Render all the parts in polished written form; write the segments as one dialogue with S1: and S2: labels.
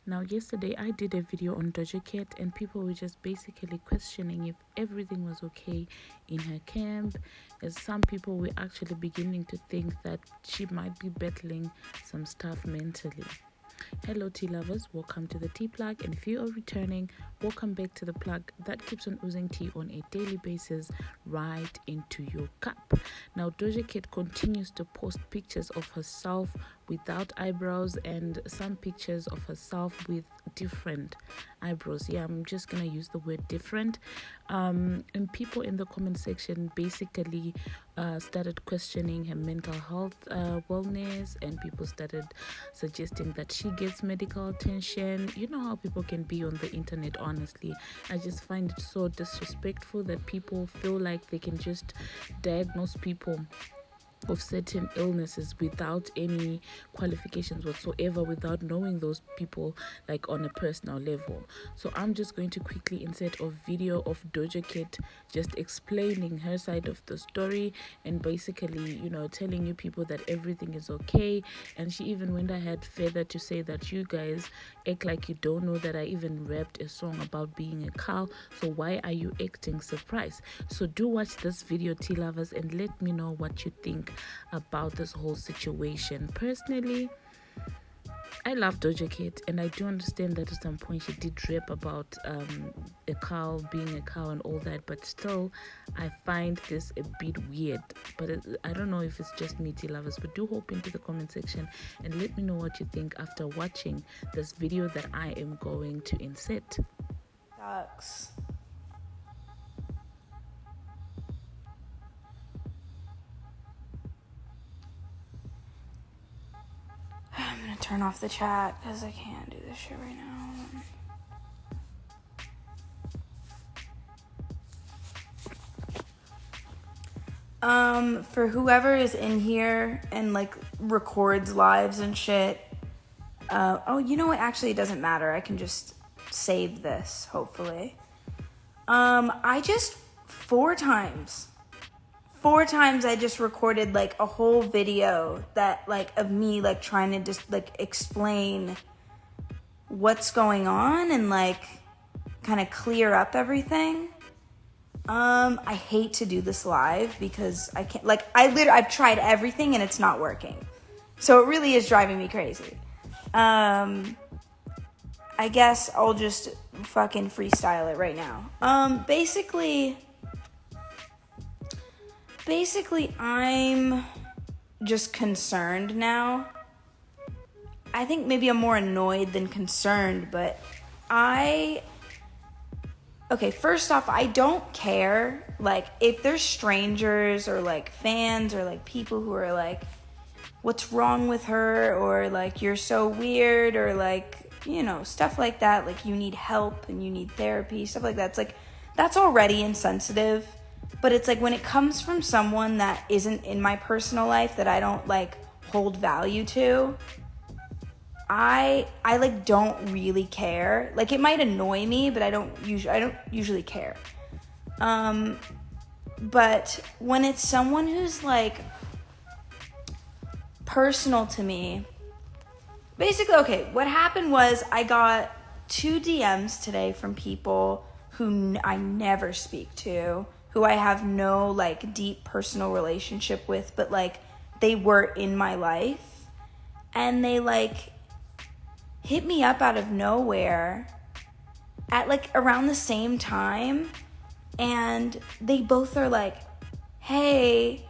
S1: Now, yesterday I did a video on Doja Cat, and people were just basically questioning if everything was okay in her camp, as some people were actually beginning to think that she might be battling some stuff mentally. Hello, tea lovers, welcome to the tea plug. And if you are returning, welcome back to the plug that keeps on oozing tea on a daily basis right into your cup. Now, Doja Cat continues to post pictures of herself without eyebrows and some pictures of herself with different eyebrows. Yeah, I'm just gonna use the word different. And people in the comment section basically started questioning her mental health wellness, and people started suggesting that she gets medical attention. You know how people can be on the internet. Honestly, I just find it so disrespectful that people feel like they can just diagnose people of certain illnesses without any qualifications whatsoever, without knowing those people like on a personal level. So I'm just going to quickly insert a video of Doja Cat just explaining her side of the story, and basically, telling you people that everything is okay. And she even went ahead further to say that you guys act like you don't know that I even rapped a song about being a cow, so why are you acting surprised? So do watch this video, tea lovers, and let me know what you think about this whole situation. Personally, I love Doja Cat, and I do understand that at some point she did rap about a cow, being a cow and all that, but still I find this a bit weird. But I don't know if it's just me, tea lovers, but do hop into the comment section and let me know what you think after watching this video that I am going to insert.
S2: Sucks. I'm gonna turn off the chat because I can't do this shit right now. For whoever is in here and like records lives and shit. Oh, you know what? Actually, it doesn't matter. I can just save this, hopefully. I just four times I just recorded like a whole video that like of me like trying to just like explain what's going on and like kind of clear up everything. I hate to do this live because I can't, like, I've tried everything and it's not working. So it really is driving me crazy. I guess I'll just fucking freestyle it right now. Basically, I'm just concerned now. I think maybe I'm more annoyed than concerned, but okay, first off, I don't care, like, if there's strangers or, like, fans or, like, people who are, like, what's wrong with her, or, like, you're so weird, or, like, stuff like that, like, you need help and you need therapy, stuff like that. It's, like, that's already insensitive, but it's, like, when it comes from someone that isn't in my personal life, that I don't, like, hold value to, I like don't really care. Like, it might annoy me, but I don't usually care. But when it's someone who's like personal to me, basically, okay, what happened was I got 2 DMs today from people who I never speak to, who I have no like deep personal relationship with, but like they were in my life, and they like hit me up out of nowhere at like around the same time, and they both are like, hey,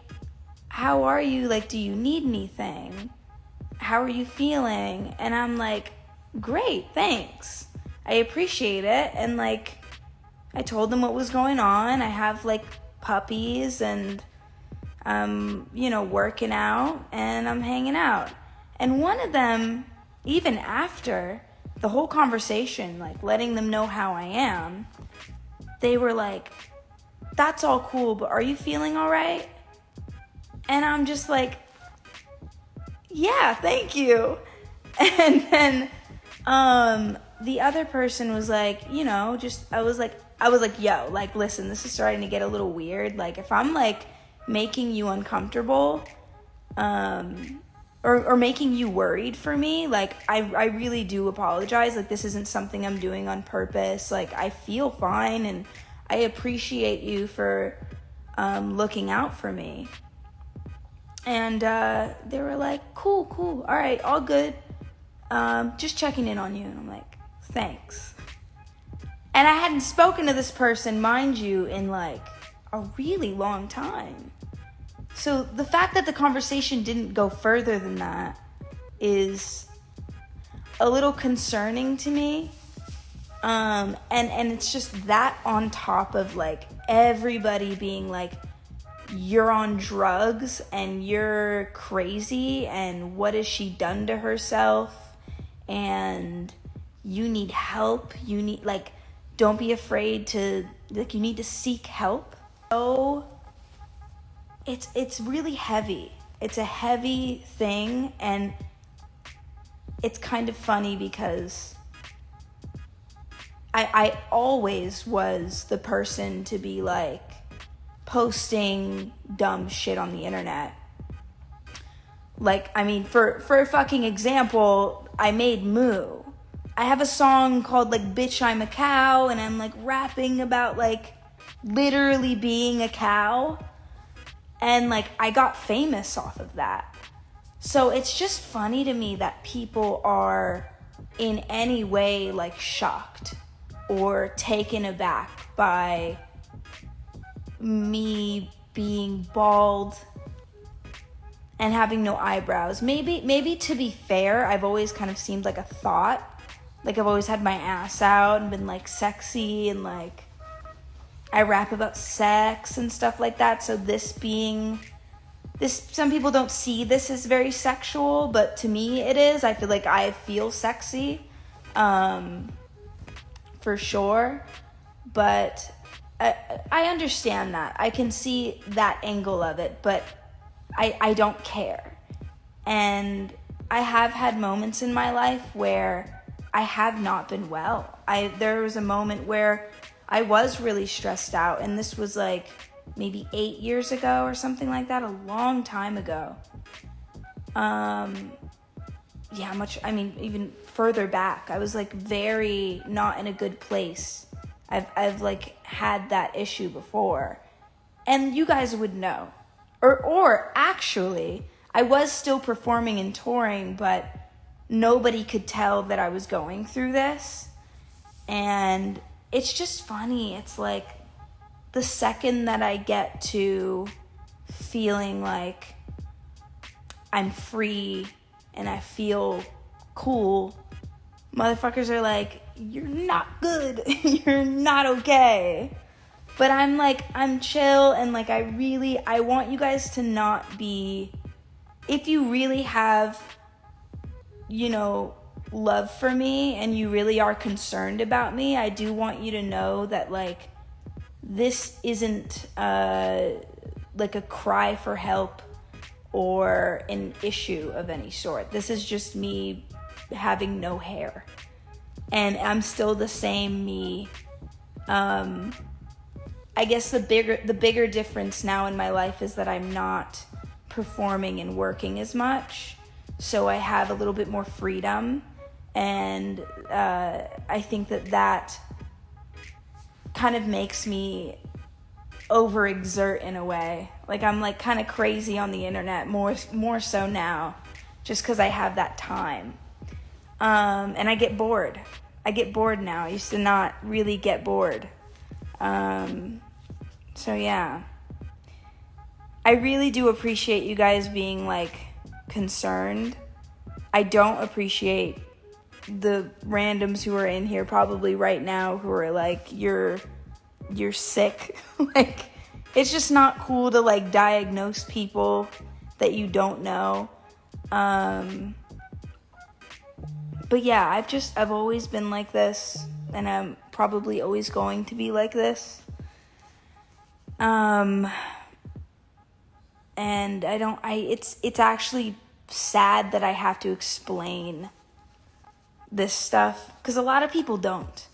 S2: how are you? Like, do you need anything? How are you feeling? And I'm like, great, thanks. I appreciate it. And like, I told them what was going on. I have like puppies, and I'm, working out, and I'm hanging out. And one of them, even after the whole conversation, like letting them know how I am, they were like, that's all cool, but are you feeling all right? And I'm just like, yeah, thank you. And then the other person was like, I was like, yo, like, listen, this is starting to get a little weird. Like, if I'm like making you uncomfortable, or making you worried for me, like, I really do apologize. Like, this isn't something I'm doing on purpose. Like, I feel fine, and I appreciate you for looking out for me. And they were like, cool, all right, all good. Just checking in on you. And I'm like, thanks. And I hadn't spoken to this person, mind you, in like a really long time. So the fact that the conversation didn't go further than that is a little concerning to me. And it's just that on top of like everybody being like, you're on drugs and you're crazy and what has she done to herself and you need help. You need, like, don't be afraid to, like, you need to seek help. So it's really heavy. It's a heavy thing, and it's kind of funny because I always was the person to be like posting dumb shit on the internet. Like, I mean, for a fucking example, I made Moo. I have a song called like Bitch I'm a Cow, and I'm like rapping about like literally being a cow. And like I got famous off of that. So it's just funny to me that people are in any way like shocked or taken aback by me being bald and having no eyebrows. Maybe to be fair, I've always kind of seemed like a thought. Like I've always had my ass out and been like sexy, and like I rap about sex and stuff like that. So this, some people don't see this as very sexual, but to me it is. I feel like I feel sexy, for sure. But I understand that. I can see that angle of it, but I don't care. And I have had moments in my life where I have not been well. There was a moment where I was really stressed out, and this was like maybe 8 years ago or something like that, a long time ago. Even further back, I was like very not in a good place. I've like had that issue before, and you guys would know. Or actually, I was still performing and touring, but nobody could tell that I was going through this. And it's just funny. It's like the second that I get to feeling like I'm free and I feel cool, motherfuckers are like, you're not good. You're not okay. But I'm like, I'm chill, and like I want you guys to not be, if you really have, love for me and you really are concerned about me, I do want you to know that like this isn't like a cry for help or an issue of any sort. This is just me having no hair, and I'm still the same me. I guess the bigger difference now in my life is that I'm not performing and working as much, so I have a little bit more freedom, and I think that kind of makes me overexert in a way. Like I'm like kind of crazy on the internet more so now, just because I have that time, and I get bored. I get bored now. I used to not really get bored. So yeah, I really do appreciate you guys being like concerned. I don't appreciate the randoms who are in here probably right now who are like, you're sick. Like, it's just not cool to like diagnose people that you don't know. But yeah, I've always been like this, and I'm probably always going to be like this. And it's actually sad that I have to explain this stuff, because a lot of people don't.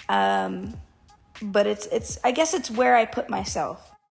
S2: But it's I guess it's where I put myself.